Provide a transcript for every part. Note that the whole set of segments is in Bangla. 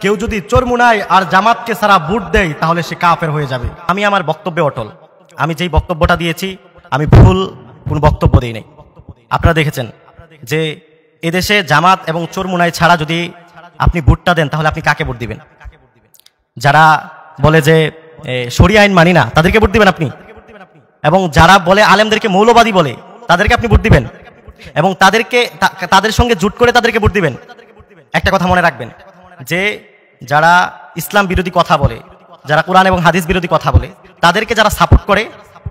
কেউ যদি চরমুনাই আর জামাতকে ছাড়া ভোট দেয় তাহলে সে কাফের হয়ে যাবে। আমি আমার বক্তব্যে অটল। আমি যেই বক্তব্যটা দিয়েছি আমি ভুল কোন বক্তব্য দিই নাই। আপনারা দেখেছেন যে এদেশে জামাত এবং চরমুনাই ছাড়া যদি আপনি ভোটটা দেন তাহলে আপনি কাকে ভোট দিবেন? যারা বলে যে শরিয়া আইন মানি না তাদেরকে ভোট দিবেন আপনি, এবং যারা বলে আলেমদেরকে মৌলবাদী বলে তাদেরকে আপনি ভোট দিবেন, এবং তাদের সঙ্গে জোট করে তাদেরকে ভোট দিবেন। একটা কথা মনে রাখবেন যে যারা ইসলাম বিরোধী কথা বলে, যারা কোরআন এবং হাদিস বিরোধী কথা বলে, তাদেরকে যারা সাপোর্ট করে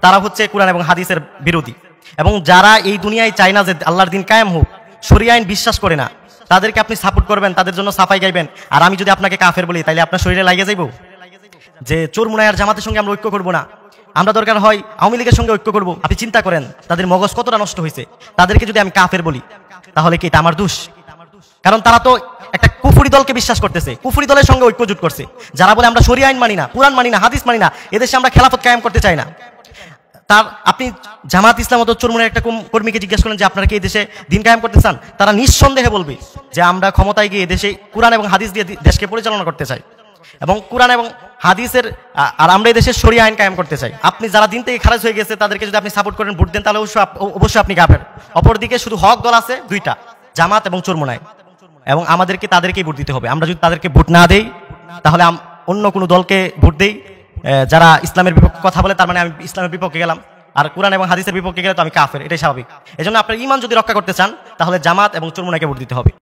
তারা হচ্ছে কোরআন এবং হাদিসের বিরোধী। এবং যারা এই দুনিয়ায় চায় না যে আল্লাহর দিন কায়েম হোক, শরিয়া আইন বিশ্বাস করে না, তাদেরকে আপনি সাপোর্ট করবেন, তাদের জন্য সাফাই গাইবেন। আর আমি যদি আপনাকে কাফের বলি তাহলে আপনার শরীরে লাগিয়ে যাইব যে চরমুনাই আর জামাতের সঙ্গে আমরা ঐক্য করবো না, আমরা দরকার হয় আওয়ামী লীগের সঙ্গে ঐক্য করবো। আপনি চিন্তা করেন তাদের মগজ কতটা নষ্ট হয়েছে। তাদেরকে যদি আমি কাফের বলি তাহলে কি এটা আমার দোষ? কারণ তারা তো একটা কুফরি দলকে বিশ্বাস করতেছে, কুফরি দলের সঙ্গে ঐক্য জোট করছে। যারা বলে আমরা শরিয়া আইন মানি না, কোরআন মানি না, হাদিস মানি না, এদেশে আমরা খেলাফত কায়েম করতে চাই না। তার আপনি জামাত ইসলাম ও চরমুনাইয়ের একটা কর্মীকে জিজ্ঞেস করেন যে আপনারা কি এই দেশে দিন কায়েম করতে চান, তারা নিঃসন্দেহে বলবে যে আমরা ক্ষমতায় গিয়ে দেশে কোরআন এবং হাদিস দিয়ে দেশকে পরিচালনা করতে চাই, এবং কোরআন এবং হাদিসের আর আমরা এই দেশের শরিয়া আইন কায়েম করতে চাই। আপনি যারা দিন থেকে খারাজ হয়ে গেছে তাদেরকে যদি আপনি সাপোর্ট করেন, ভোট দেন, তাহলে অবশ্যই আপনি কাফের। অপরদিকে শুধু হক দল আছে দুইটা, জামাত এবং চরমুনাই, এবং আমাদেরকে তাদেরকেই ভোট দিতে হবে। আমরা যদি তাদেরকে ভোট না দেই তাহলে অন্য কোনো দলকে ভোট দেই যারা ইসলামের বিপক্ষে কথা বলে, তার মানে আমি ইসলামের বিপক্ষে গেলাম, আর কোরআন এবং হাদিসের বিপক্ষে গেলে তো আমি কাফের। এটাই স্বাভাবিক। এজন্য আপনার ঈমান যদি রক্ষা করতে চান তাহলে জামাত এবং চরমুনাইকে ভোট দিতে হবে।